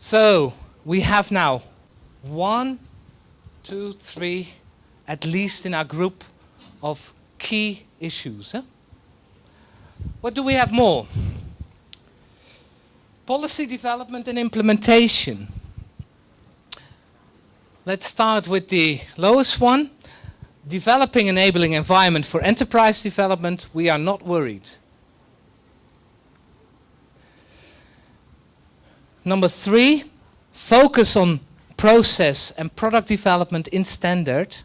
So we have now 1, 2, 3, at least in our group of key issues. What do we have more? Policy development and implementation. Let's start with the lowest one. Developing enabling environment for enterprise development, we are not worried. Number 3, focus on process and product development in standard.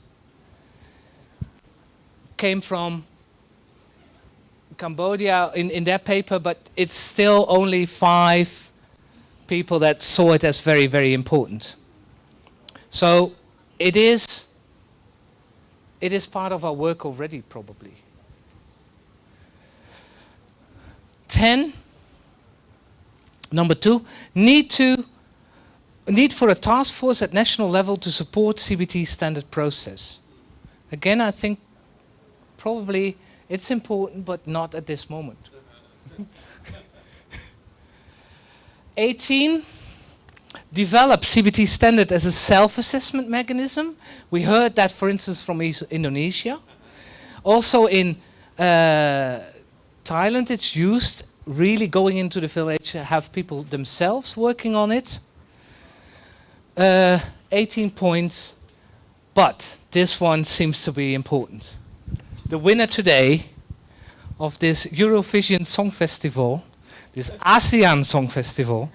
Came from Cambodia in their paper, but it's still only 5 people that saw it as very, very important. So it is part of our work already, probably. 10, number 2, need for a task force at national level to support CBT standard process. Again, I think probably it's important, but not at this moment. 18, develop CBT standard as a self-assessment mechanism. We heard that, for instance, from Indonesia. Also in Thailand, it's used, really going into the village, have people themselves working on it. 18 points, but this one seems to be important. The winner today of this Eurovision Song Festival, this ASEAN Song Festival,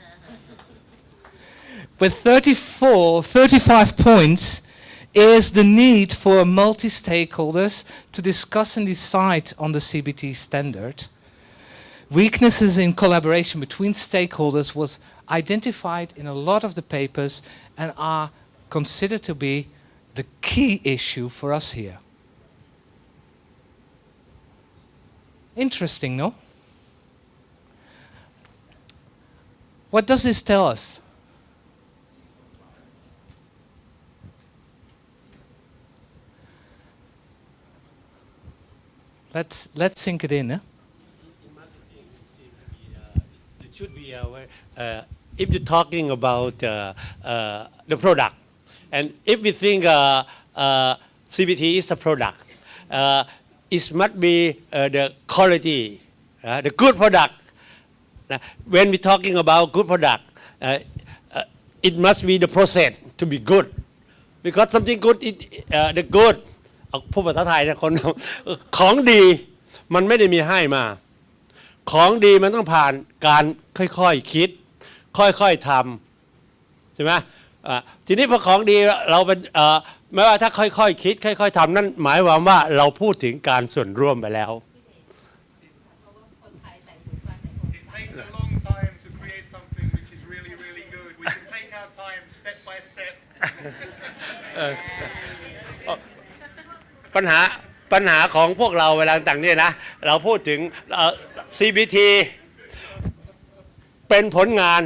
with 35 points, is the need for multi-stakeholders to discuss and decide on the CBT standard. Weaknesses in collaboration between stakeholders was identified in a lot of the papers and are considered to be the key issue for us here. Interesting, no? What does this tell us? Let's sink it in. It should be if you're talking about the product, and if we think CBT is a product, it must be the quality, the good product. When we're talking about good product, it must be the process to be good, because something good, the good พูดภาษาไทยนะคนของดีมันไม่ได้มีให้มาของดีมันต้องผ่านการค่อยๆคิดค่อยๆทำใช่ไหมทีนี้พอของดีเราเป็นไม่ว่าถ้าค่อยๆคิดค่อยๆทำนั่นหมายความว่าเราพูดถึงการส่วนร่วมไปแล้ว It takes a long time to create something which is really, really good. We can take our time step by step. ปัญหาของพวกเราเวลาต่างเนี่ยนะเราพูดถึงCBT เป็นผลงาน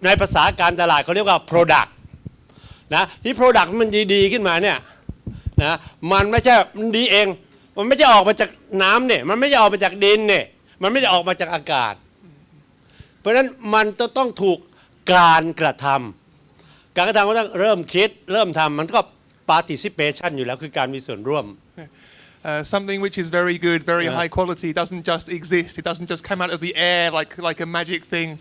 ในภาษาการตลาดเขาเรียกว่า product นะที่ product มันดีขึ้นมาเนี่ยนะมันไม่ใช่มันดีเองมันไม่ใช่ออกมาจากน้ำเนี่ยมันไม่ใช่ออกมาจากดินเนี่ยมันไม่ได้ออกมาจากอากาศเพราะฉะนั้นมันต้องถูกการกระทำก็ต้องเริ่มคิดเริ่มทำมันก็ participation อยู่แล้วคือการมีส่วนร่วมSomething which is very good, very high quality, doesn't just exist. It doesn't just come out of the air like a magic thing.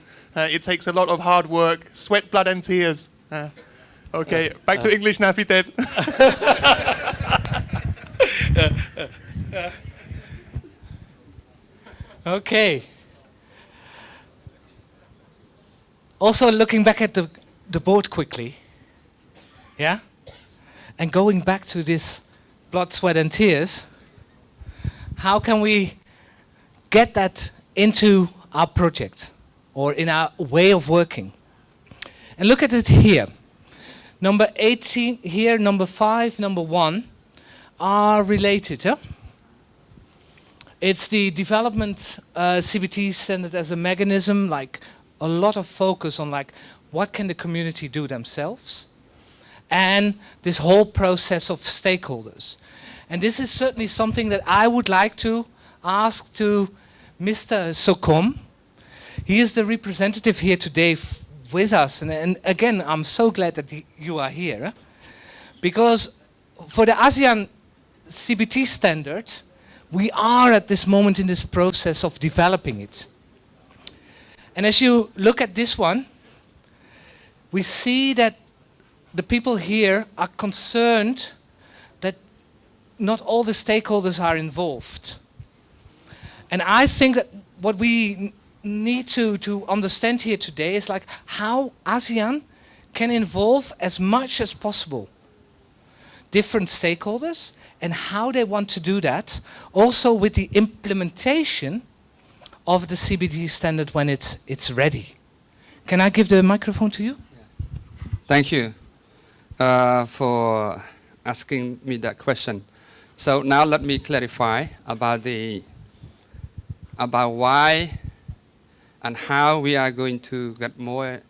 It takes a lot of hard work, sweat, blood, and tears. Okay, back to English now, Fiteb. Okay. Also looking back at the board quickly, yeah? And going back to this blood, sweat, and tears, how can we get that into our project or in our way of working? And look at it here. Number 18 here, number 5, number 1 are related. Huh? It's the development CBT standard as a mechanism, like a lot of focus on like what can the community do themselves, and this whole process of stakeholders. And this is certainly something that I would like to ask to Mr. Sokom. He is the representative here today with us. And again, I'm so glad that you are here. Because for the ASEAN CBT standard, we are at this moment in this process of developing it. And as you look at this one, we see that the people here are concerned that not all the stakeholders are involved. And I think that what we need to understand here today is like how ASEAN can involve as much as possible different stakeholders and how they want to do that, also with the implementation of the CBT standard when it's ready. Can I give the microphone to you? Thank you for asking me that question. So now let me clarify about why and how we are going to get more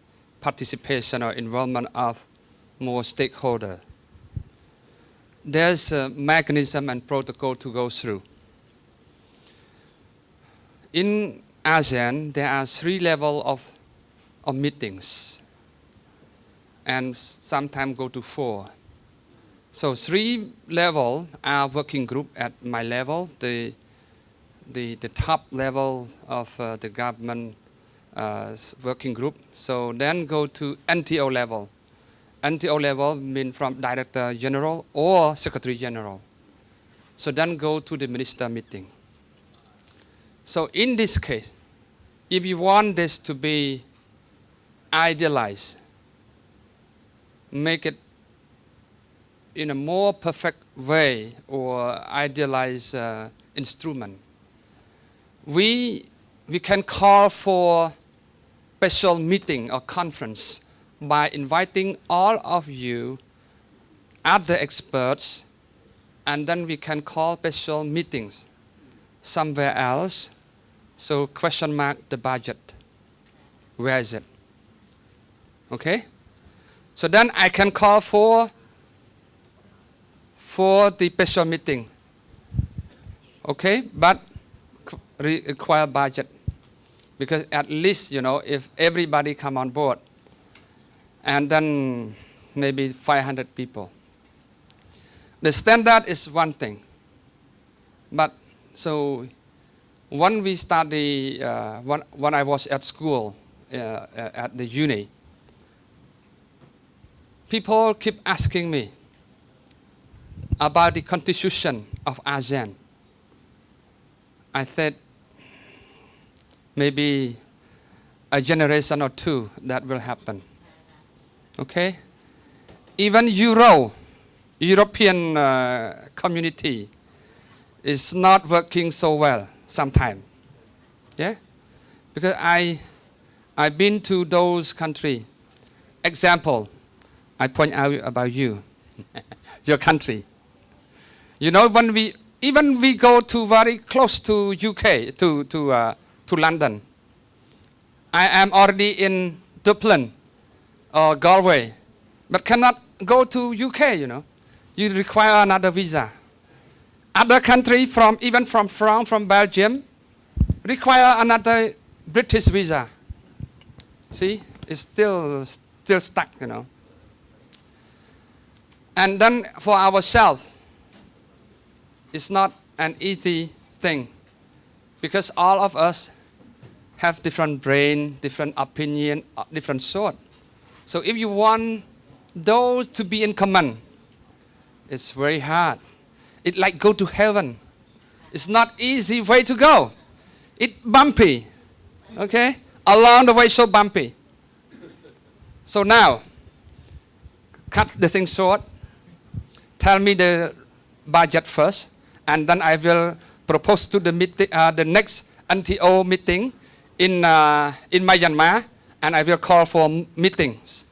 participation or involvement of more stakeholders. There's a mechanism and protocol to go through. In ASEAN, there are 3 levels of meetings, and sometimes go to 4. So 3 levels are working group at my level, the top level of the government working group. So then go to NTO level. NTO level means from Director General or Secretary General. So then go to the minister meeting. So in this case, if you want this to be idealized, make it in a more perfect way or idealized instrument, we can call for special meeting or conference by inviting all of you, other experts, and then we can call special meetings somewhere else. So question mark the budget. Where is it? Okay? So then I can call for the special meeting. Okay? But require budget. Because at least, if everybody come on board, and then maybe 500 people. The standard is one thing. But so when we study, when I was at school, at the uni, people keep asking me about the constitution of ASEAN. I said, maybe a generation or 2 that will happen. Okay? Even European community is not working so well sometimes. Yeah? Because I've been to those countries. Example, I point out about you, your country. When we go to very close to UK, to London. I am already in Dublin or Galway, but cannot go to UK, You require another visa. Other country even from France, from Belgium, require another British visa. See, it's still stuck, And then for ourselves, it's not an easy thing, because all of us have different brain, different opinion, different sort. So if you want those to be in common, it's very hard. It's like go to heaven. It's not easy way to go. It's bumpy, okay? Along the way, so bumpy. So now, cut the thing short. Tell me the budget first, and then I will propose to the meeting, the next NTO meeting in Myanmar, and I will call for meetings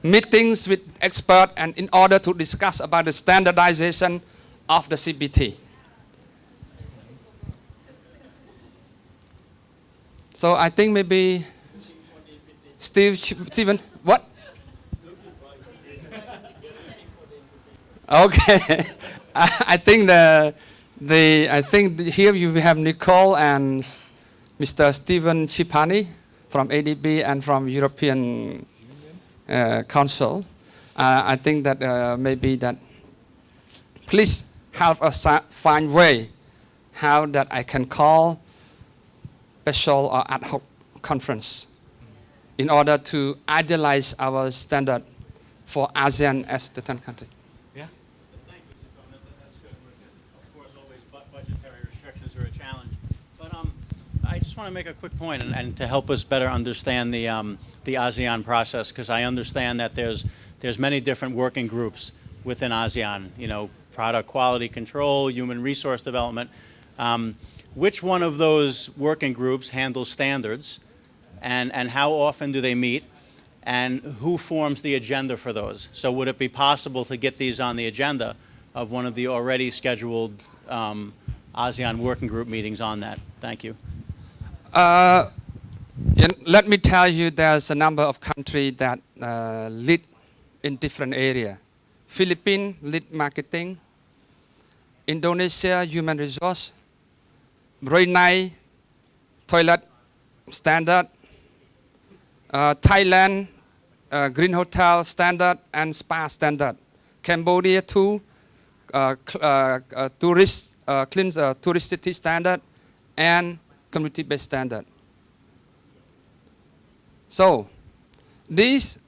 with experts, and in order to discuss about the standardization of the CBT. So I think maybe Stephen, what? Okay, I think here you have Nicole and Mr. Stephen Chipani from ADB and from European Council, I think that maybe that please help us find way how that I can call special or ad hoc conference in order to idealize our standard for ASEAN as the 10th country. Yeah. Thank you, Mr. Chairman. That's good. Of course, always budgetary restrictions are a challenge. But I just want to make a quick point and to help us better understand the ASEAN process, because I understand that there's many different working groups within ASEAN, you know, product quality control, human resource development. Which one of those working groups handles standards, and how often do they meet, and who forms the agenda for those? So would it be possible to get these on the agenda of one of the already scheduled ASEAN working group meetings on that? Thank you. Let me tell you, there's a number of countries that lead in different areas. Philippines lead marketing, Indonesia human resource, Brunei toilet standard, Thailand green hotel standard and spa standard, Cambodia too, clean touristy standard and community-based standard. So these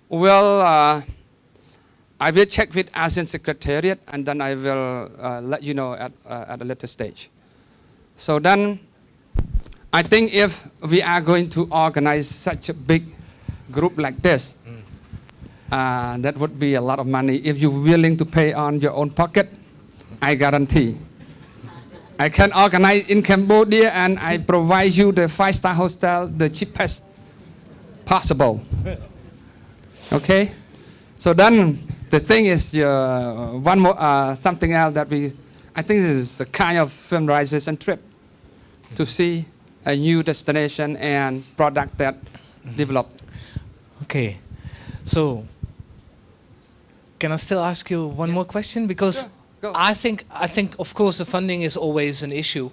will I will check with ASEAN Secretariat, and then I will let you know at a later stage. So then, I think if we are going to organize such a big group like this, that would be a lot of money. If you're willing to pay on your own pocket, I guarantee. I can organize in Cambodia, and I provide you the 5-star hotel, the cheapest possible. Okay? So then, the thing is, one more something else that I think is a kind of familiarization trip to see a new destination and product that developed. Okay, so can I still ask you one more question? Because Go. I think of course the funding is always an issue,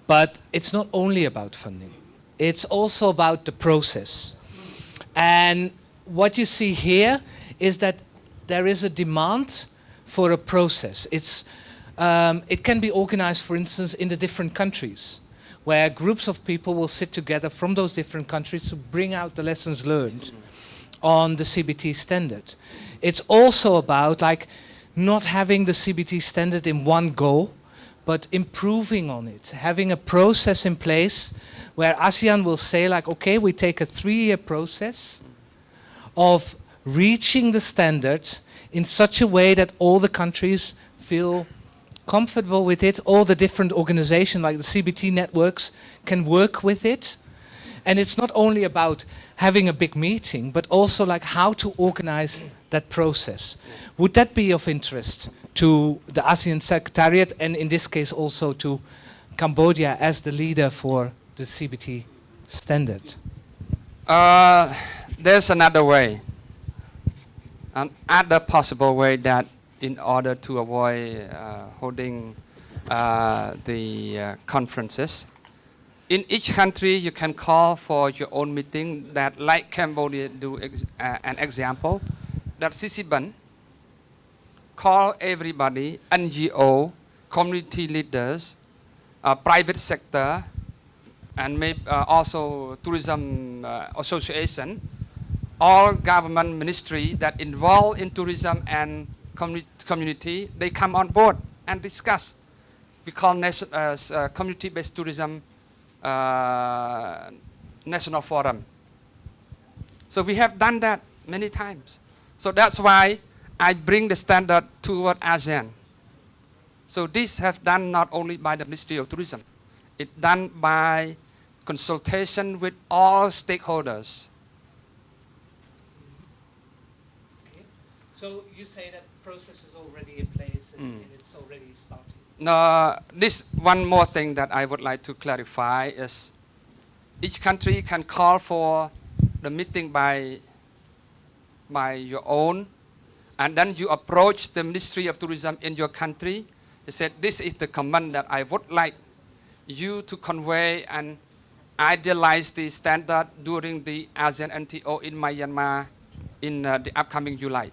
but it's not only about funding. It's also about the process. And what you see here is that there is a demand for a process. It can be organized, for instance, in the different countries, where groups of people will sit together from those different countries to bring out the lessons learned on the CBT standard. It's also about like not having the CBT standard in one go, but improving on it, having a process in place where ASEAN will say like, okay, we take a 3-year process of reaching the standard in such a way that all the countries feel comfortable with it, all the different organizations like the CBT networks can work with it. And it's not only about having a big meeting, but also like how to organize that process. Would that be of interest to the ASEAN Secretariat, and in this case also to Cambodia as the leader for the CBT standard? There's another way, another possible way that in order to avoid holding the conferences, in each country you can call for your own meeting that, like Cambodia do an example, that CCBAN call everybody, NGO, community leaders, private sector, and maybe also tourism association, all government ministry that involved in tourism and community, they come on board and discuss. We call community-based tourism national forum. So we have done that many times. So that's why I bring the standard toward ASEAN. So this have done not only by the Ministry of Tourism, it's done by consultation with all stakeholders. Okay. So you say that process is already in place and it's already starting? No, this one more thing that I would like to clarify is each country can call for the meeting by your own, and then you approach the Ministry of Tourism in your country. You said, this is the comment that I would like you to convey and idealize the standard during the ASEAN NTO in Myanmar in the upcoming July.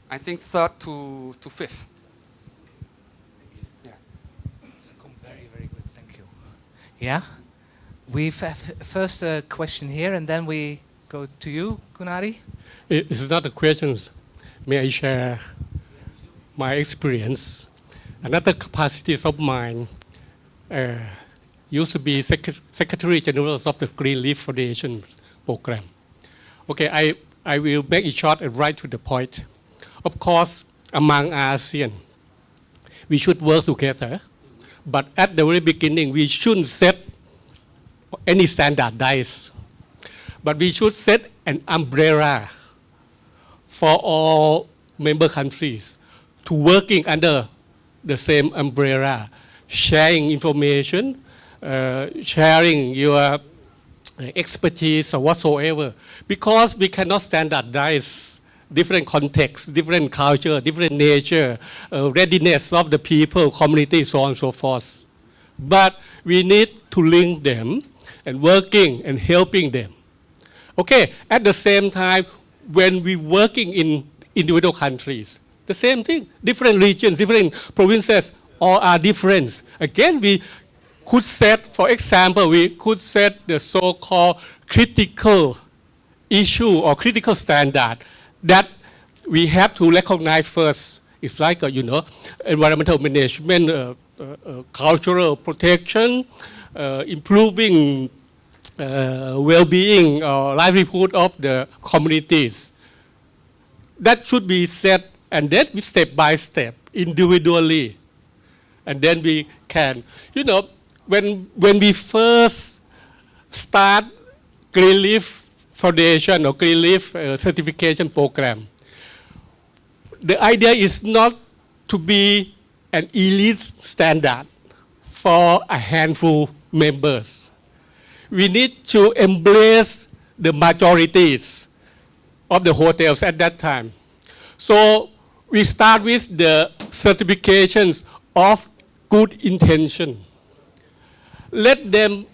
I think 3rd to 5th. Yeah. Very, very good. Thank you. Yeah? We've first a question here, and then we go to you, Kunari. It's not a question. May I share my experience? Another capacities of mine used to be Secretary General of the Green Leaf Foundation program. Okay, I will make it short and right to the point. Of course, among ASEAN, we should work together, but at the very beginning, we shouldn't set any standardized, but we should set an umbrella for all member countries to working under the same umbrella, sharing information, sharing your expertise or whatsoever, because we cannot standardize different contexts, different culture, different nature, readiness of the people, community, so on and so forth. But we need to link them and working and helping them. Okay, at the same time, when we working in individual countries, the same thing, different regions, different provinces, all are different. Again, we could set, for example, we could set the so-called critical issue or critical standard that we have to recognize first. It's like, environmental management, cultural protection, improving well-being or livelihood of the communities. That should be set, and then we step by step, individually. And then we can, when we first start Green Leaf Foundation or Green Leaf certification program, the idea is not to be an elite standard for a handful members. We need to embrace the majorities of the hotels at that time. So we start with the certifications of good intention. Let them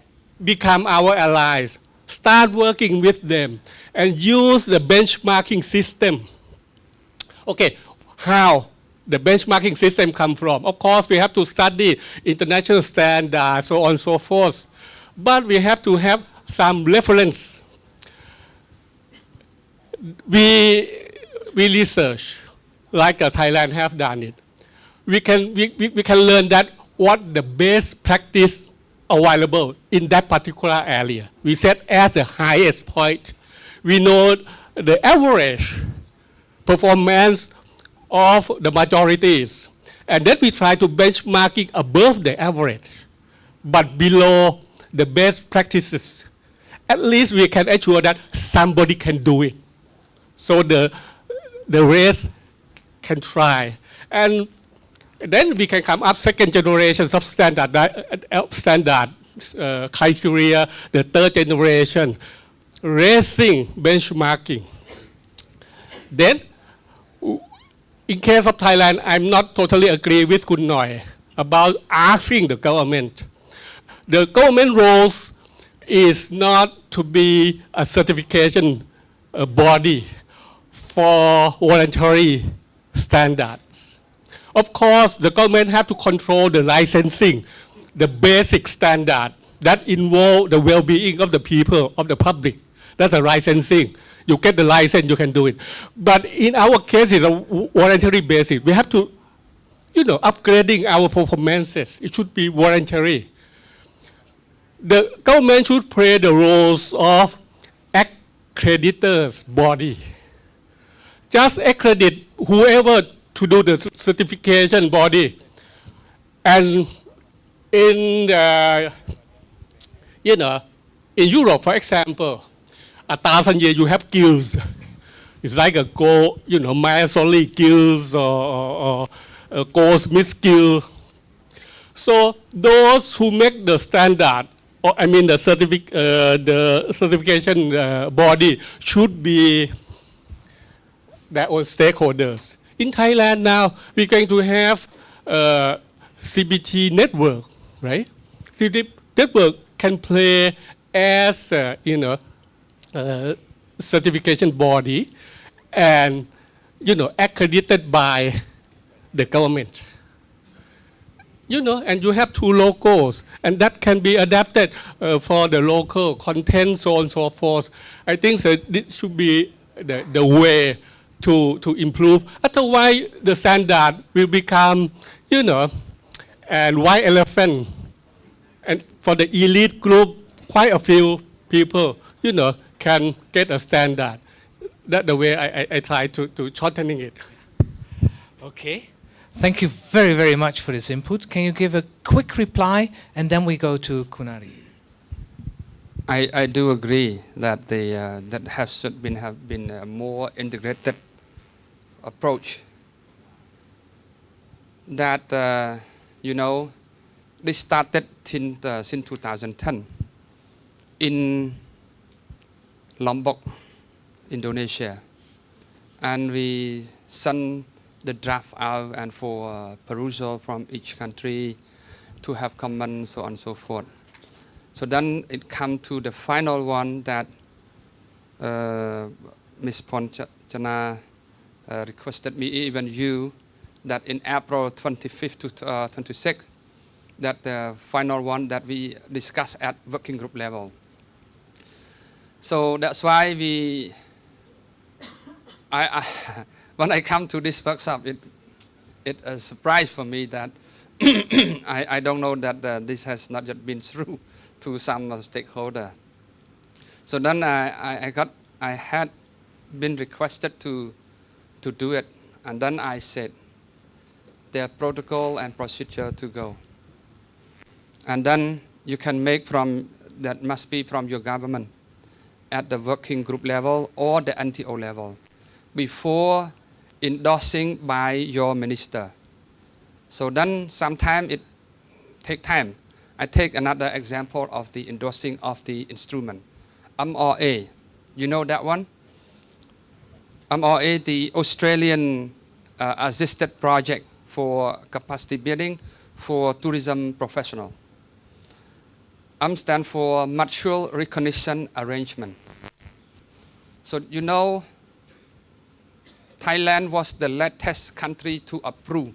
become our allies. Start working with them and use the benchmarking system. Okay, how the benchmarking system come from? Of course, we have to study international standards, so on and so forth. But we have to have some reference. We research, like Thailand have done it. We can learn that what the best practice available in that particular area. We set as the highest point. We know the average performance of the majorities. And then we try to benchmark it above the average, but below the best practices. At least we can ensure that somebody can do it. So the rest can try. And then we can come up second generations of standard criteria, the third generation, raising benchmarking. Then, in case of Thailand, I'm not totally agree with Kun Noi about asking the government. The government role is not to be a certification body for voluntary standards. Of course, the government have to control the licensing, the basic standard that involve the well-being of the people, of the public. That's a licensing. You get the license, you can do it. But in our case, it's a voluntary basis. We have to, upgrading our performances. It should be voluntary. The government should play the roles of accreditors body. Just accredit whoever to do the certification body. And in Europe, for example, 1,000 years you have guilds. It's like a gold, Masonry guilds or goldsmith guild. So those who make the standard, or the certification body should be their own stakeholders. In Thailand now, we're going to have CBT network, right? CBT network can play as, certification body and accredited by the government. And you have two logos, and that can be adapted for the local content, so on and so forth. I think that this should be the way to improve. Otherwise, the standard will become, and white elephant. And for the elite group, quite a few people, can get a standard. That's the way I try to shortening it. Okay. Thank you very, very much for this input. Can you give a quick reply, and then we go to Kunari? I do agree that that have been a more integrated approach. That this started since 2010 in Lombok, Indonesia, and we sent the draft out and for perusal from each country to have comments, so on and so forth. So then it come to the final one that Ms. Ponchana requested me, even you, that in April 25th to 26th, that the final one that we discuss at working group level. So that's why when I come to this workshop, it's a surprise for me that I don't know that this has not yet been through to some stakeholder. So then I had been requested to do it, and then I said their protocol and procedure to go. And then you can make that must be from your government at the working group level or the NTO level before endorsing by your minister. So then sometimes it take time. I take another example of the endorsing of the instrument. MRA, you know that one? MRA, the Australian assisted project for capacity building for tourism professional. Stands for Mutual Recognition Arrangement. So Thailand was the latest country to approve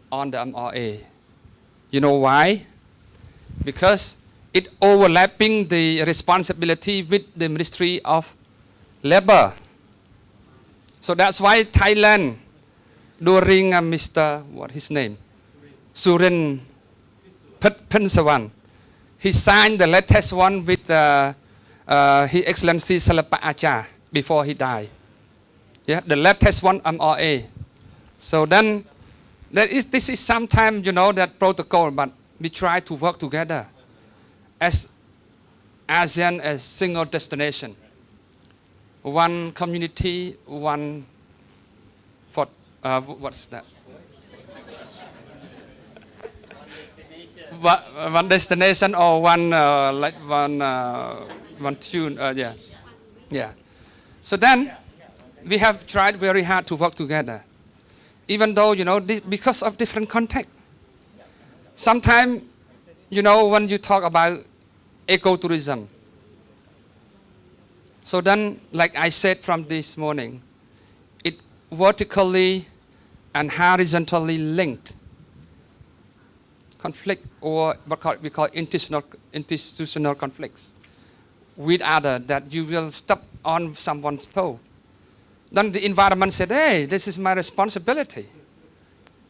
on the MRA. You know why? Because it overlapping the responsibility with the Ministry of Labor. So that's why Thailand, during Mr. what his name? Surin Pensawan, he signed the latest one with His Excellency Salapa Acha before he died. Yeah, the latest one, MRA. So then, this is sometimes, that protocol, but we try to work together as ASEAN as single destination. One community, one, for, what's that? One destination or one, one tune, yeah. So then, we have tried very hard to work together, even though, because of different context. Sometimes, when you talk about ecotourism, so then, like I said from this morning, it vertically and horizontally linked conflict, or what we call institutional conflicts with other, that you will step on someone's toe. Then the environment said, hey, this is my responsibility.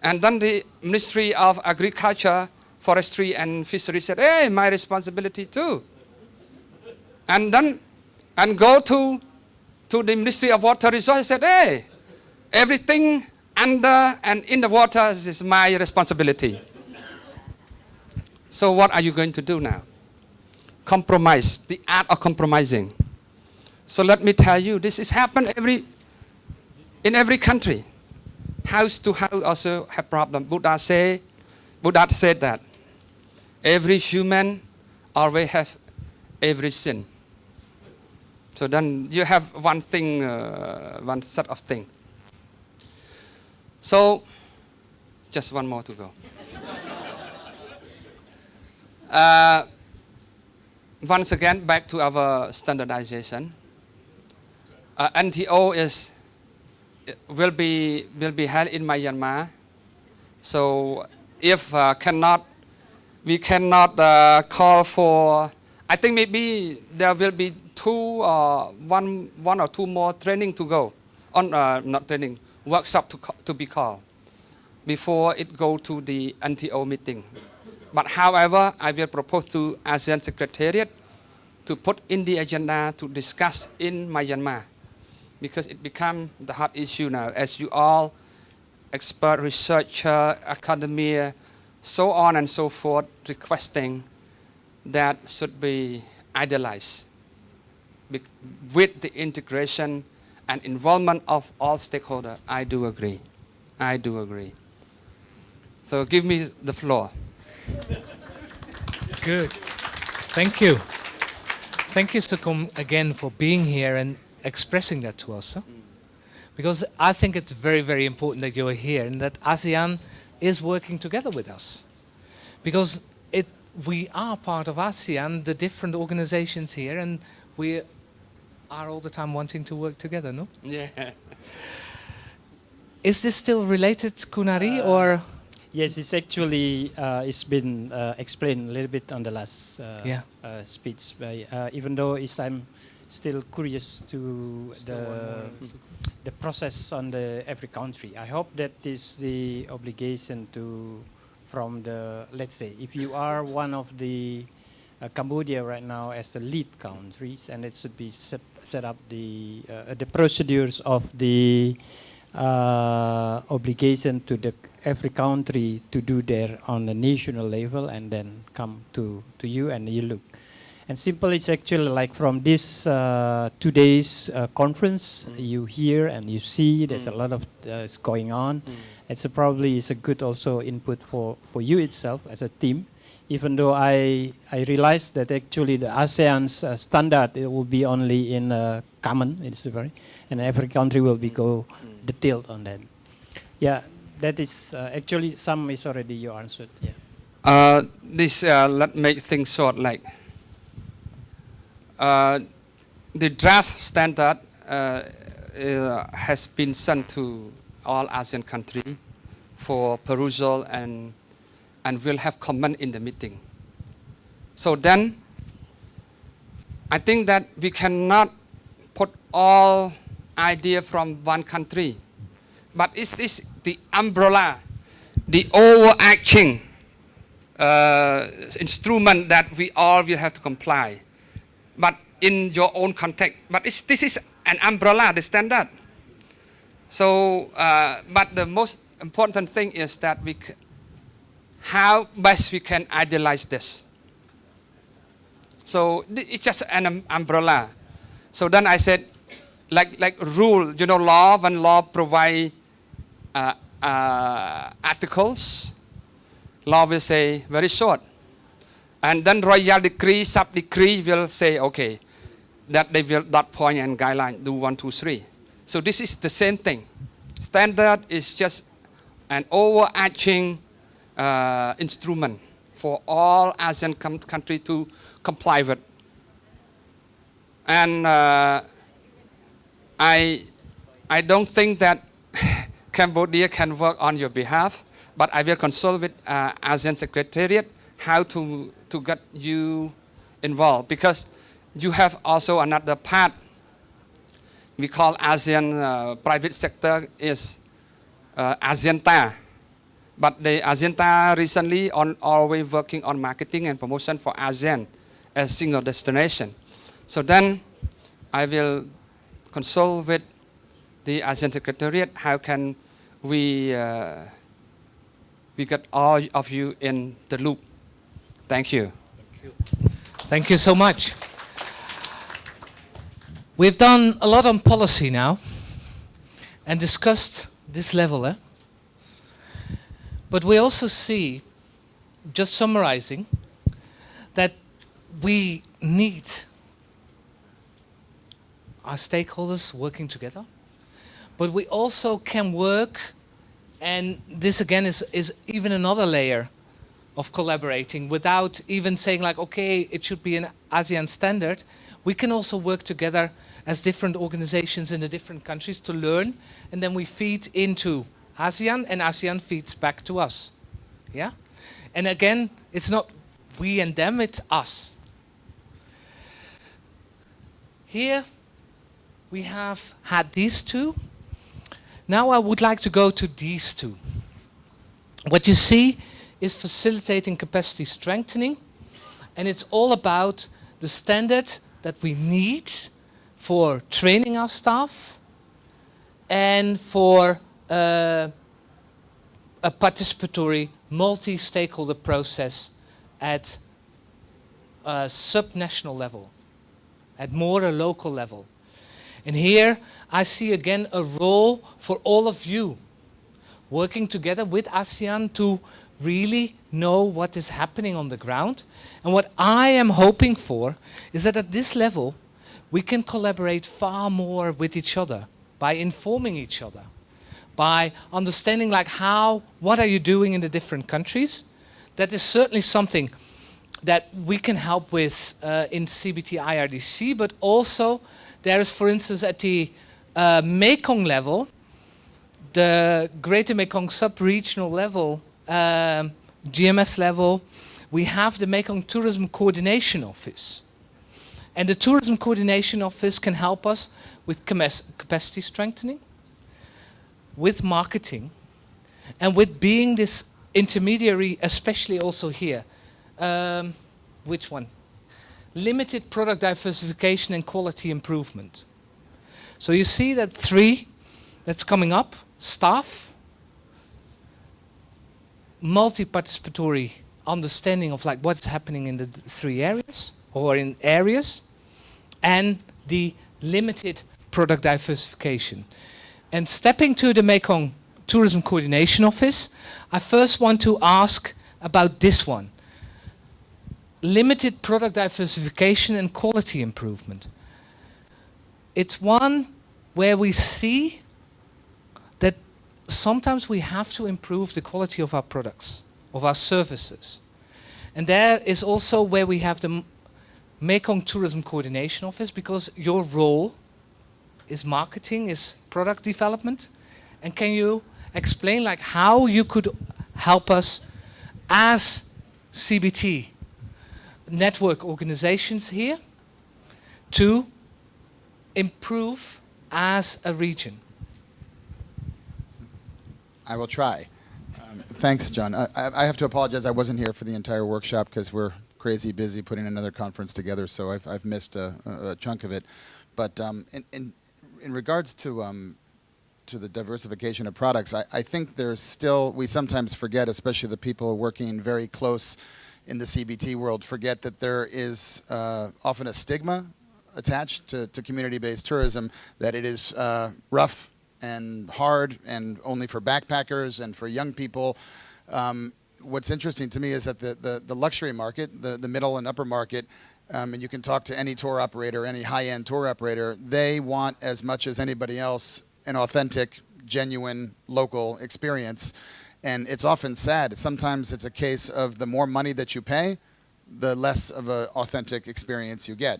And then the Ministry of Agriculture, Forestry and Fisheries said, hey, my responsibility too. And then, go to the Ministry of Water Resources said, hey, everything under and in the water is my responsibility. So what are you going to do now? Compromise, the art of compromising. So let me tell you, this is happened in every country. House to house also have problem. Buddha said that every human always have every sin. So then you have one thing, one set of things. So just one more to go. Once again, back to our standardization. NTO will be held in Myanmar. So if we cannot call for. I think maybe there will be one or two more training to go on, not training, workshop to be called before it go to the NTO meeting. But however, I will propose to ASEAN Secretariat to put in the agenda to discuss in Myanmar, because it become the hot issue now, as you all expert, researcher, academia, so on and so forth, requesting that should be idealized with the integration and involvement of all stakeholders. I do agree. So give me the floor. Good. Thank you. Thank you, Sukum, again for being here and expressing that to us. Huh? Because I think it's very, very important that you're here and that ASEAN is working together with us. Because we are part of ASEAN, the different organizations here, and we are all the time wanting to work together, no? Yeah. Is this still related, Kunari, or? Yes, it's actually, it's been explained a little bit on the last speech. Even though I'm still curious to the process on every country. I hope that is the obligation from the, let's say, if you are one of the Cambodia right now as the lead countries, and it should be set up the procedures of the obligation to every country to do there on the national level, and then come to you and you look. And simple, it's actually like from this 2 days conference, you hear and you see there's a lot of is going on. It's probably is a good also input for you itself as a team. Even though I realize that actually the ASEAN's standard, it will be only in common, and every country will be go detailed on that. Yeah, that is actually some is already you answered. Yeah. Let's make things short. Like the draft standard has been sent to all ASEAN countries for perusal and will have comment in the meeting. So then, I think that we cannot put all idea from one country, but it's the umbrella, the overarching instrument that we all will have to comply. But in your own context, but this is an umbrella, the standard. So, but the most important thing is that how best we can idealize this. So it's just an umbrella. So then I said, like rule, law, when law provide articles, law will say very short. And then royal decree, sub-decree will say, okay, that they will dot point and guideline, do 1, 2, 3. So this is the same thing. Standard is just an overarching instrument for all ASEAN countries to comply with. And I don't think that Cambodia can work on your behalf, but I will consult with ASEAN Secretariat how to get you involved, because you have also another part we call ASEAN private sector is ASEAN-TA. But the ASEAN-TA recently always working on marketing and promotion for ASEAN as single destination. So then I will consult with the ASEAN Secretariat how can we get all of you in the loop. Thank you. Thank you so much. We've done a lot on policy now and discussed this level. But we also see, just summarizing, that we need our stakeholders working together. But we also can work, and this again is even another layer of collaborating without even saying like, okay, it should be an ASEAN standard. We can also work together as different organizations in the different countries to learn, and then we feed into ASEAN, and ASEAN feeds back to us. Yeah? And again, it's not we and them, it's us. Here we have had these two. Now I would like to go to these two. What you see is facilitating capacity strengthening, and it's all about the standard that we need for training our staff and for a participatory multi-stakeholder process at a subnational level, at more a local level. And here I see again a role for all of you working together with ASEAN to really know what is happening on the ground. And what I am hoping for is that at this level we can collaborate far more with each other by informing each other, by understanding like what are you doing in the different countries. That is certainly something that we can help with in CBT-IRDC, but also there is, for instance, at the Mekong level, the Greater Mekong sub-regional level, GMS level, we have the Mekong Tourism Coordination Office. And the Tourism Coordination Office can help us with capacity strengthening, with marketing, and with being this intermediary, especially also here. Which one? Limited product diversification and quality improvement. So you see that three that's coming up: staff, multi-participatory understanding of like what's happening in the three areas or in areas, and the limited product diversification. And stepping to the Mekong Tourism Coordination Office, I first want to ask about this one. Limited product diversification and quality improvement. It's one where we see that sometimes we have to improve the quality of our products, of our services. And there is also where we have the Mekong Tourism Coordination Office, because your role is marketing, is product development. And can you explain like how you could help us as CBT network organizations here to improve as a region? I will try. Thanks, John. I have to apologize. I wasn't here for the entire workshop because we're crazy busy putting another conference together, so I've missed a chunk of it. But in regards to the diversification of products, I think there's still, we sometimes forget, especially the people working very close in the CBT world, forget that there is often a stigma attached to community-based tourism, that it is rough and hard and only for backpackers and for young people. What's interesting to me is that the luxury market, the middle and upper market, and you can talk to any tour operator, any high-end tour operator, they want as much as anybody else an authentic, genuine, local experience. And it's often sad. Sometimes it's a case of the more money that you pay, the less of an authentic experience you get.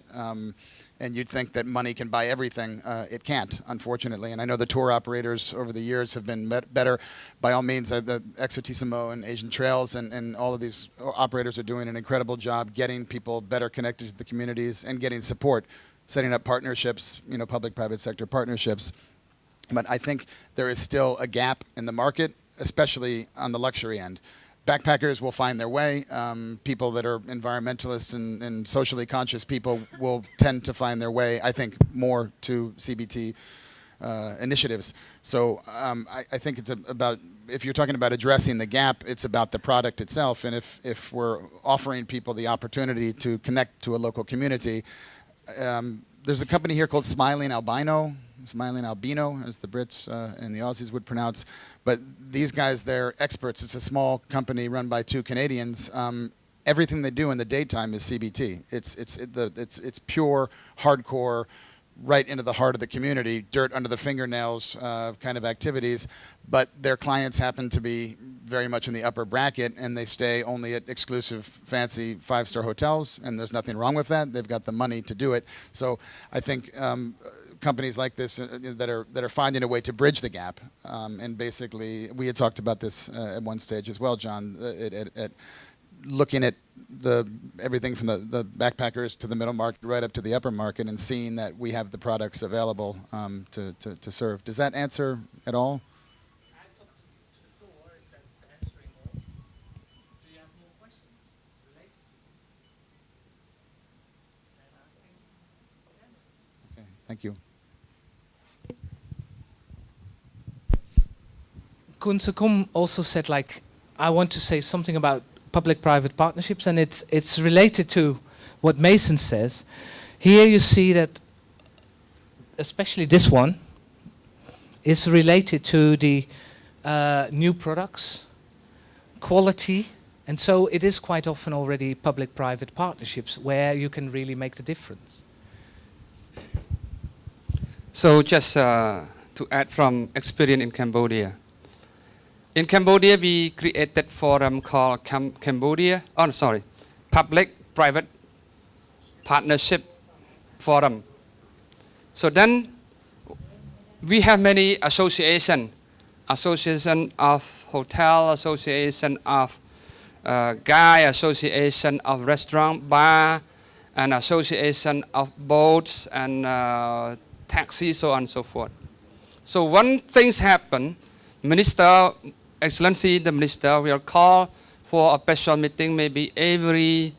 And you'd think that money can buy everything. It can't, unfortunately. And I know the tour operators over the years have been better. By all means, the Exotissimo and Asian Trails and all of these operators are doing an incredible job getting people better connected to the communities and getting support, setting up partnerships, public-private sector partnerships. But I think there is still a gap in the market, especially on the luxury end. Backpackers will find their way. People that are environmentalists and socially conscious people will tend to find their way, I think, more to CBT initiatives. So I think it's about, if you're talking about addressing the gap, it's about the product itself. And if we're offering people the opportunity to connect to a local community, there's a company here called Smiling Albino, as the Brits and the Aussies would pronounce. But these guys, they're experts. It's a small company run by two Canadians. Everything they do in the daytime is CBT. It's pure, hardcore, right into the heart of the community, dirt under the fingernails kind of activities. But their clients happen to be very much in the upper bracket, and they stay only at exclusive, fancy 5-star hotels, and there's nothing wrong with that. They've got the money to do it. So I think companies like this that are finding a way to bridge the gap. And basically, we had talked about this at one stage as well, John, at looking at everything from the backpackers to the middle market right up to the upper market and seeing that we have the products available to serve. Does that answer at all? Okay, thank you. Kun Sukum also said, like, I want to say something about public-private partnerships, and it's related to what Mason says. Here you see that, especially this one, is related to the new products, quality, and so it is quite often already public-private partnerships where you can really make the difference. So just to add from experience in Cambodia. In Cambodia, we created forum called Public-Private Partnership Forum. So then we have many association of hotel, association of guy, association of restaurant, bar, and association of boats and taxis, so on and so forth. So when things happen, Minister, Excellency, the Minister will call for a special meeting maybe every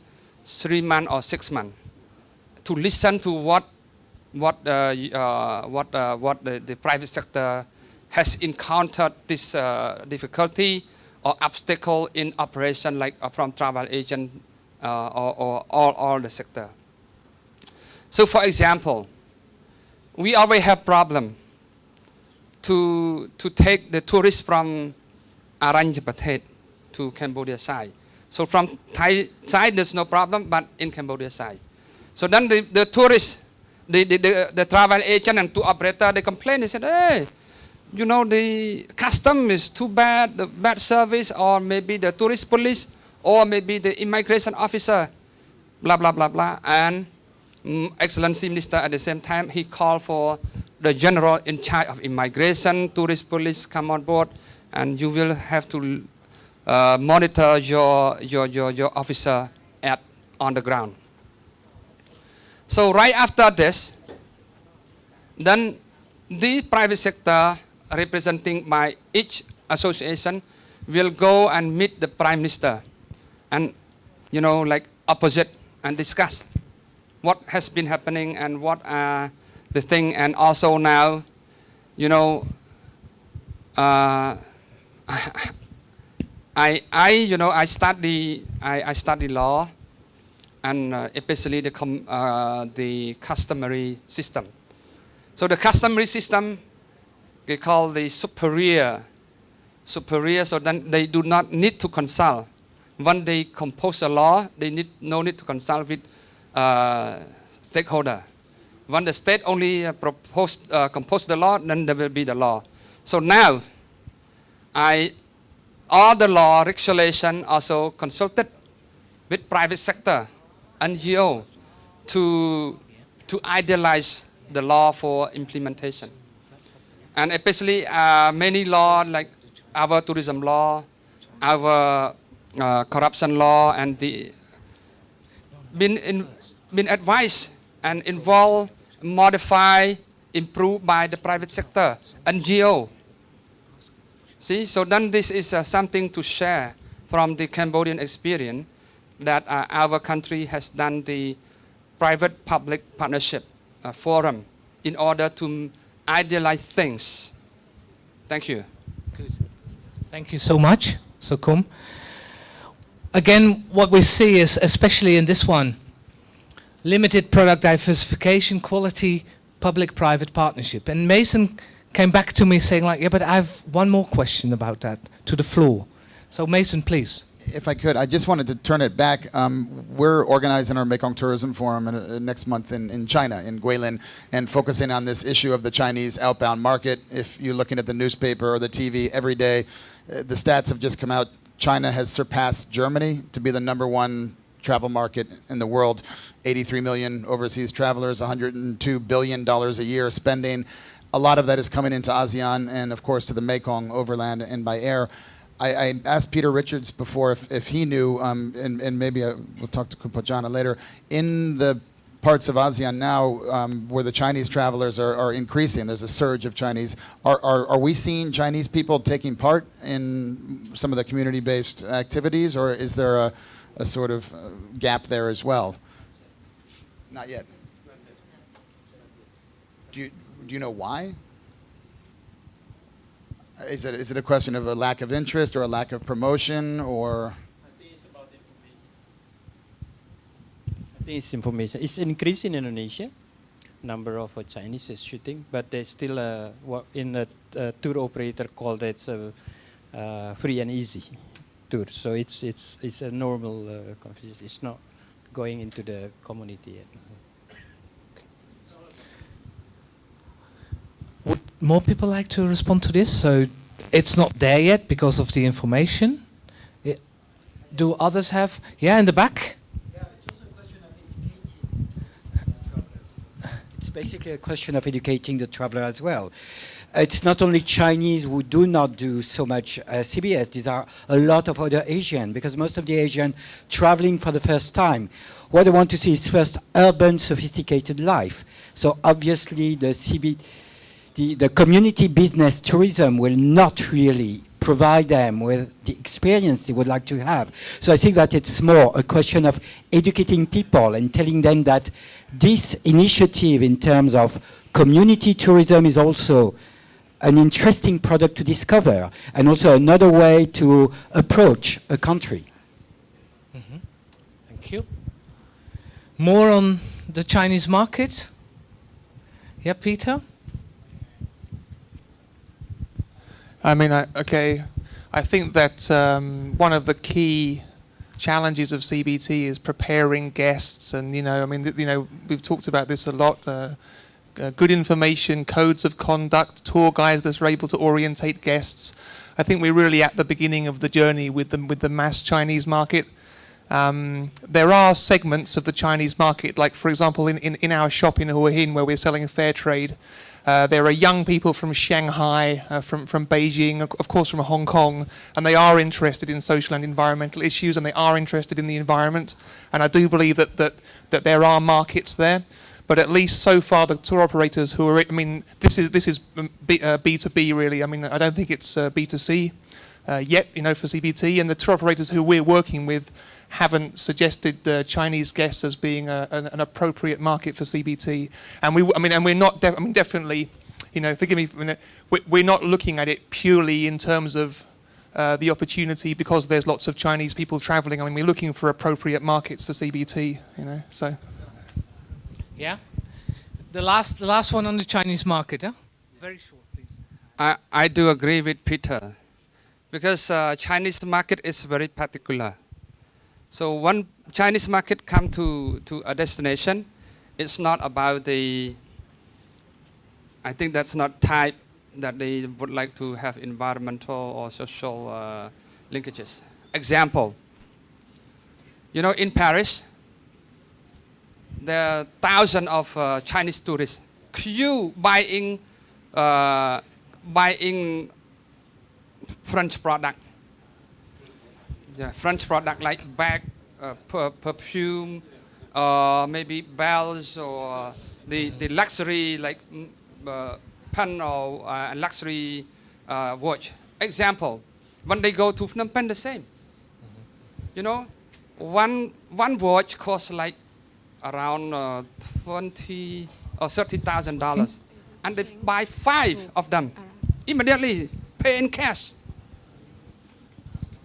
3 months or 6 months to listen to what the private sector has encountered this difficulty or obstacle in operation, like from travel agent or all the sector. So for example, we always have problem to take the tourists from Arranjapathet to Cambodia side. So from Thai side there's no problem, but in Cambodia side. So then the tourists, the travel agent and tour operator, they complain. They said, hey, you know, the custom is too bad, the bad service, or maybe the tourist police, or maybe the immigration officer, blah, blah, blah, blah. And Excellency Minister at the same time, he called for the general in charge of immigration, tourist police come on board, and you will have to monitor your officer on the ground. So right after this, then the private sector representing by each association will go and meet the Prime Minister and, you know, like opposite and discuss what has been happening and what are the thing. And also now, you know, I study law, and especially the customary system. So the customary system, they call the superior. So then they do not need to consult. When they compose a law, they no need to consult with stakeholder. When the state only compose the law, then there will be the law. So now, all the law regulation also consulted with private sector, NGO, to idealize the law for implementation. And especially many law like our tourism law, our corruption law, and been advised and involved, modified, improved by the private sector, NGO. See, so then this is something to share from the Cambodian experience, that our country has done the private-public partnership forum in order to idealize things. Thank you. Good. Thank you so much, Sukum. Again, what we see is, especially in this one, limited product diversification, quality, public-private partnership. And Mason came back to me saying, like, yeah, but I have one more question about that, to the floor. So Mason, please. If I could, I just wanted to turn it back. We're organizing our Mekong Tourism Forum next month in China, in Guilin, and focusing on this issue of the Chinese outbound market. If you're looking at the newspaper or the TV every day, the stats have just come out. China has surpassed Germany to be the #1 travel market in the world. 83 million overseas travelers, $102 billion a year spending. A lot of that is coming into ASEAN and, of course, to the Mekong overland and by air. I asked Peter Richards before if he knew, and maybe we'll talk to Kumpajana later, in the parts of ASEAN now where the Chinese travelers are increasing, there's a surge of Chinese. Are we seeing Chinese people taking part in some of the community-based activities, or is there a sort of gap there as well? Not yet. Do you know why? Is it a question of a lack of interest or a lack of promotion, or? I think it's information. It's increasing in Indonesia, number of Chinese is shooting, but there's still in a tour operator called it free and easy tour. So it's a normal conversation. It's not going into the community yet. Would more people like to respond to this? So it's not there yet because of the information. Do others have? Yeah, in the back. Yeah, it's also a question of educating travelers. It's basically a question of educating the traveler as well. It's not only Chinese who do not do so much CBS. These are a lot of other Asian, because most of the Asian traveling for the first time, what they want to see is first urban, sophisticated life. So obviously the community business tourism will not really provide them with the experience they would like to have. So I think that it's more a question of educating people and telling them that this initiative in terms of community tourism is also an interesting product to discover, and also another way to approach a country. Mm-hmm. Thank you. More on the Chinese market? Yeah, Peter? I mean, I think that one of the key challenges of CBT is preparing guests, and we've talked about this a lot. Good information, codes of conduct, tour guides that are able to orientate guests. I think we're really at the beginning of the journey with the mass Chinese market. There are segments of the Chinese market, like for example in our shop in Hua Hin where we're selling fair trade. There are young people from Shanghai, from Beijing, of course from Hong Kong, and they are interested in social and environmental issues, and they are interested in the environment. And I do believe that there are markets there, but at least so far the tour operators who are, this is B2B really. I don't think it's B2C yet, for CBT, and the tour operators who we're working with haven't suggested Chinese guests as being an appropriate market for CBT, and we're not definitely, forgive me, we're not looking at it purely in terms of the opportunity because there's lots of Chinese people traveling. We're looking for appropriate markets for CBT, so. Yeah, the last one on the Chinese market, huh? Very short, please. I do agree with Peter, because Chinese market is very particular. So when Chinese market come to a destination, it's not about I think that's not type that they would like to have environmental or social linkages. Example, in Paris, there are thousands of Chinese tourists queue buying French product. Yeah, French product like bag, perfume, maybe bells, or the luxury like pen or luxury watch. Example, when they go to Phnom Penh, the same. One watch costs like around $20,000 or $30,000, and they buy 5 of them immediately, pay in cash.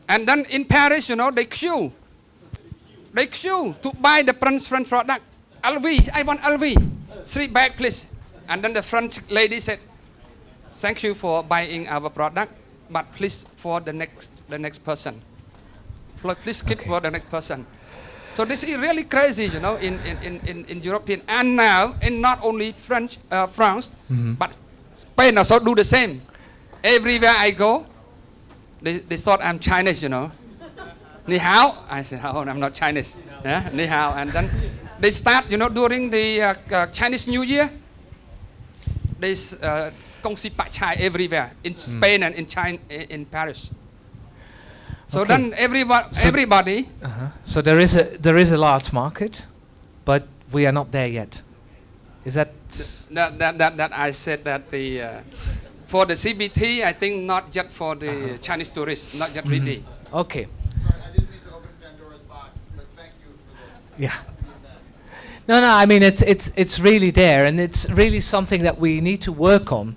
And then in Paris, they queue to buy the French product. LV, I want LV, 3 bags, please. And then the French lady said, "Thank you for buying our product, but please for the next person. Please keep for the next person." So this is really crazy, in European, and now, and not only France, but Spain also do the same. Everywhere I go, they thought I'm Chinese, Ni hao? I said, "Oh, I'm not Chinese." Yeah, ni hao. And then they start, during the Chinese New Year, there's Kong Si Pak Chai everywhere in Spain and in China, in Paris. So Okay. then everybody. So there is a large market, but we are not there yet. Is that? That I said that for the CBT, I think not just for the Chinese tourists, not just really. Okay. I didn't mean to open Pandora's box, but thank you for the... Yeah. No, I mean it's really there, and it's really something that we need to work on,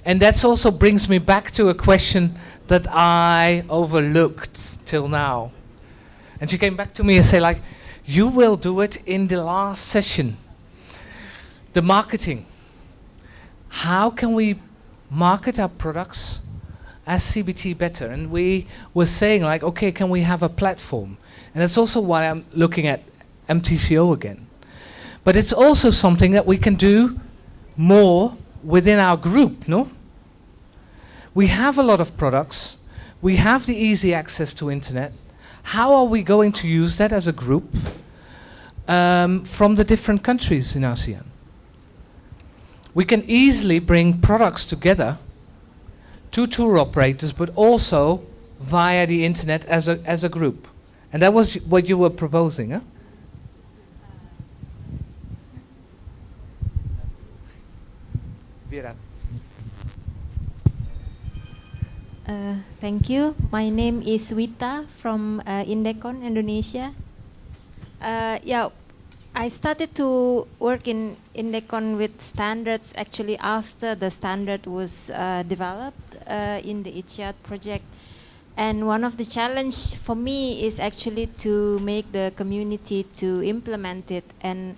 and that also brings me back to a question that I overlooked till now. And she came back to me and said, like, you will do it in the last session. The marketing. How can we market our products as CBT better? And we were saying, like, okay, can we have a platform? And that's also why I'm looking at MTCO again. But it's also something that we can do more within our group, no? We have a lot of products. We have the easy access to internet. How are we going to use that as a group from the different countries in ASEAN? We can easily bring products together to tour operators, but also via the internet as a group. And that was what you were proposing, huh? Virat. Thank you. My name is Wita from Indecon, Indonesia. I started to work in Indecon with standards actually after the standard was developed in the ICHIAT project. And one of the challenge for me is actually to make the community to implement it. And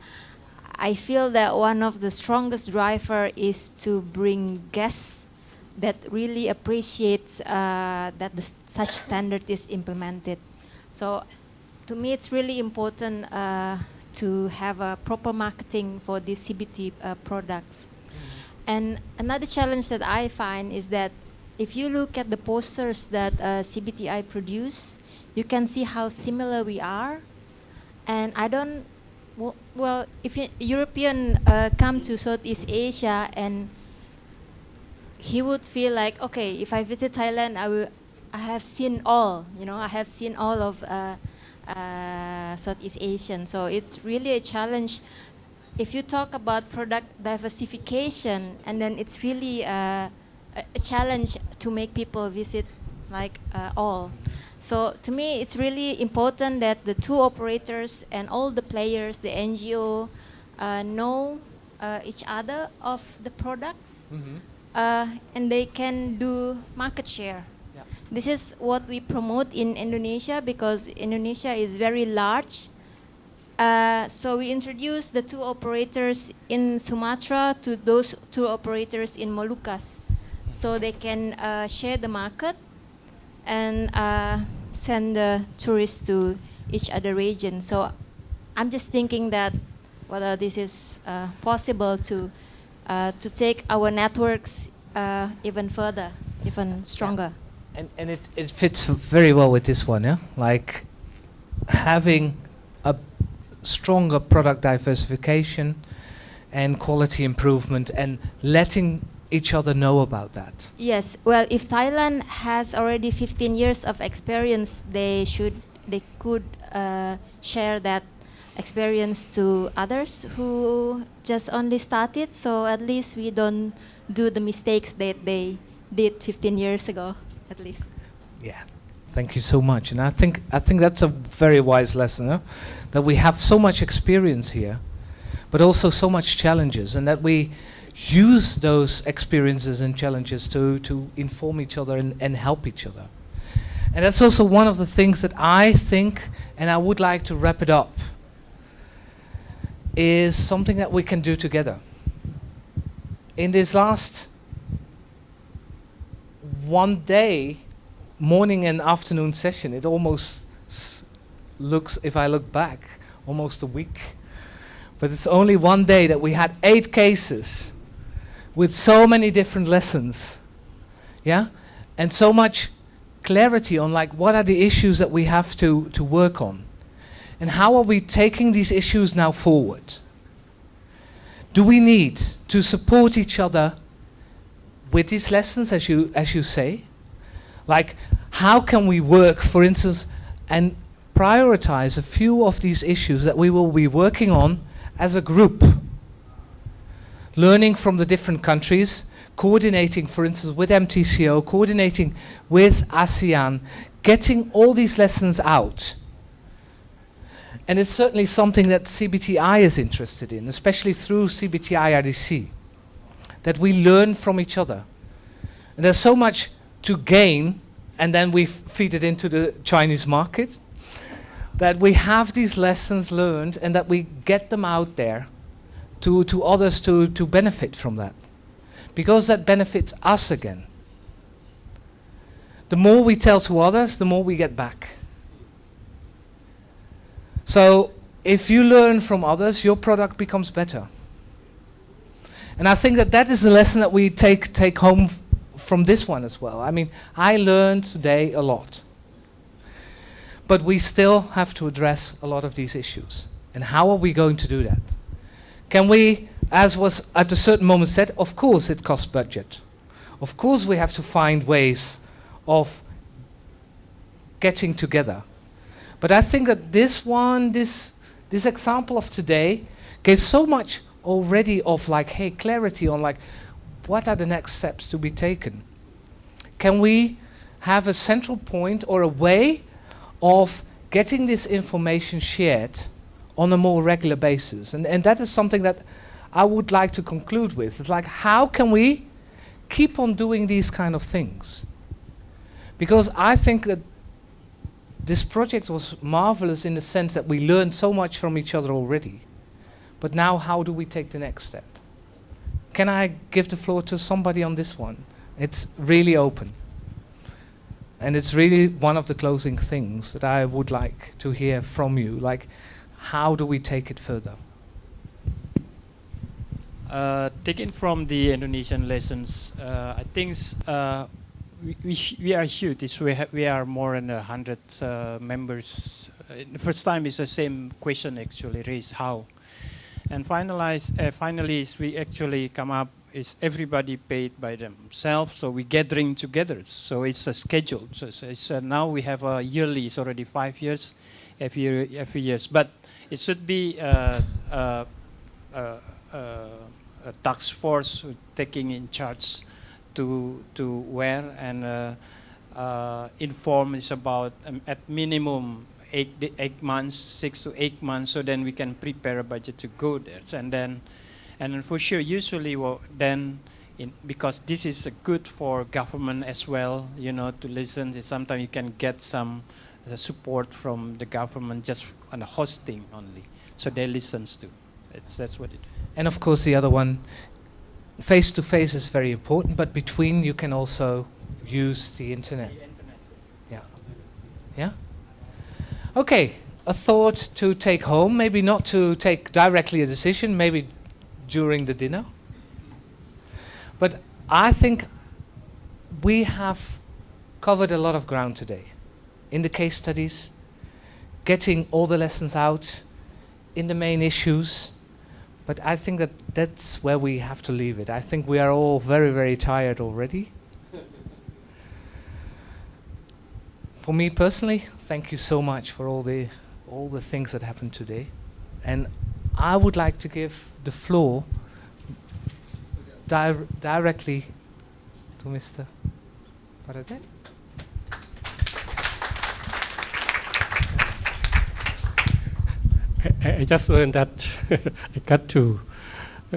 I feel that one of the strongest driver is to bring guests that really appreciates that such standard is implemented. So to me it's really important to have a proper marketing for these CBT products. And another challenge that I find is that if you look at the posters that CBT-I produce, you can see how similar we are. And I don't, well, if European come to Southeast Asia and he would feel like, okay, if I visit Thailand, I have seen all, I have seen all of Southeast Asian. So it's really a challenge. If you talk about product diversification, and then it's really a challenge to make people visit like all. So to me, it's really important that the tour operators and all the players, the NGO, know each other of the products. And they can do market share. Yeah. This is what we promote in Indonesia because Indonesia is very large. So we introduce the tour operators in Sumatra to those tour operators in Moluccas, so they can share the market and send the tourists to each other region. So I'm just thinking that whether this is possible to take our networks even further, even stronger. And it fits very well with this one, yeah? Like having a stronger product diversification and quality improvement and letting each other know about that. Yes, well, if Thailand has already 15 years of experience, they could share that experience to others who just only started, so at least we don't do the mistakes that they did 15 years ago, at least. Yeah, thank you so much. And I think that's a very wise lesson, huh? That we have so much experience here, but also so much challenges, and that we use those experiences and challenges to inform each other and help each other. And that's also one of the things that I think, and I would like to wrap it up, is something that we can do together. In this last one day, morning and afternoon session, it almost looks, if I look back, almost a week. But it's only one day that we had 8 cases with so many different lessons, yeah? And so much clarity on like what are the issues that we have to work on. And how are we taking these issues now forward? Do we need to support each other with these lessons, as you say? Like, how can we work, for instance, and prioritize a few of these issues that we will be working on as a group? Learning from the different countries, coordinating, for instance, with MTCO, coordinating with ASEAN, getting all these lessons out. And it's certainly something that CBT-I is interested in, especially through CBT-IRDC, that we learn from each other. And there's so much to gain, and then we feed it into the Chinese market, that we have these lessons learned and that we get them out there to others to benefit from that. Because that benefits us again. The more we tell to others, the more we get back. So if you learn from others, your product becomes better. And I think that is the lesson that we take home from this one as well. I mean, I learned today a lot. But we still have to address a lot of these issues. And how are we going to do that? Can we, as was at a certain moment said, of course it costs budget. Of course we have to find ways of getting together. But I think that this example of today gave so much already of like, hey, clarity on like, what are the next steps to be taken? Can we have a central point or a way of getting this information shared on a more regular basis? And that is something that I would like to conclude with. It's like, how can we keep on doing these kind of things? Because I think that this project was marvelous in the sense that we learned so much from each other already. But now how do we take the next step? Can I give the floor to somebody on this one? It's really open. And it's really one of the closing things that I would like to hear from you. Like, how do we take it further? Taking from the Indonesian lessons, I think we are huge. We are more than 100 members. The first time is the same question actually raised, how? And finally we actually come up is everybody paid by themselves, so we gathering together. So it's a schedule. So it's now we have a yearly. It's already 5 years, every year. But it should be a task force taking in charge to where and inform is about at minimum 8 months, 6 to 8 months, so then we can prepare a budget to go there. And then for sure, usually because this is good for government as well, you know, to listen. Sometimes you can get some support from the government just on the hosting only, so they listens to. That's what it. And of course, the other one, face to face is very important, but between you can also use the internet. Yeah. Yeah. Okay, a thought to take home, maybe not to take directly a decision, maybe during the dinner. But I think we have covered a lot of ground today in the case studies, getting all the lessons out in the main issues. But I think that's where we have to leave it. I think we are all very, very tired already. For me personally, thank you so much for all the things that happened today. And I would like to give the floor directly to Mr. Paradet. I just learned that I got to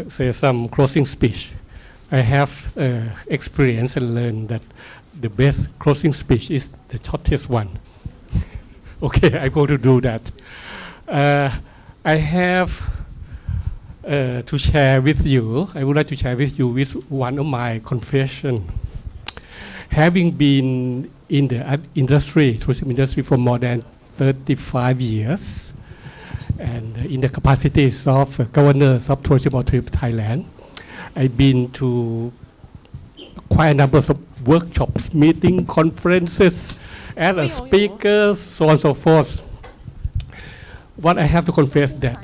say some closing speech. I have experienced and learned that the best closing speech is the shortest one. Okay, I'm going to do that. I have to share with you, I would like to share with you with one of my confession. Having been in the industry, tourism industry for more than 35 years, and in the capacities of governors of tourism authority of Thailand, I've been to quite a number of workshops, meetings, conferences, as a speaker, so on and so forth. what I have to confess that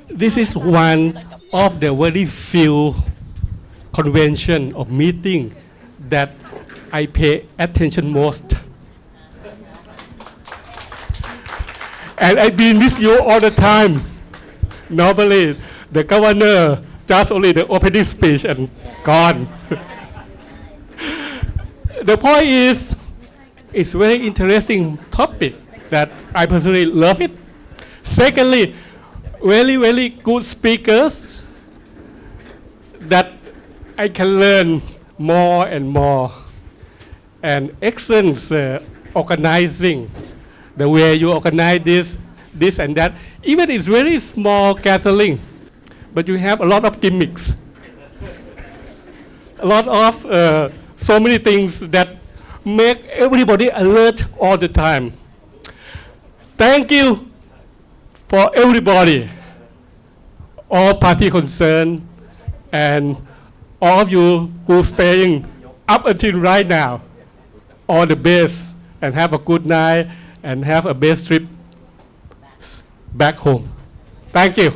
this is one of the very few convention of meeting that I pay attention most. And I've been with you all the time. Normally, the governor just only the opening speech and gone. The point is, it's very interesting topic that I personally love it. Secondly, very, very good speakers that I can learn more and more. And excellent organizing, the way you organize this and that. Even it's very small gathering, but you have a lot of gimmicks. A lot of so many things that make everybody alert all the time. Thank you for everybody, all party concerned, and all of you who staying up until right now. All the best, and have a good night, and have a best trip back home. Thank you.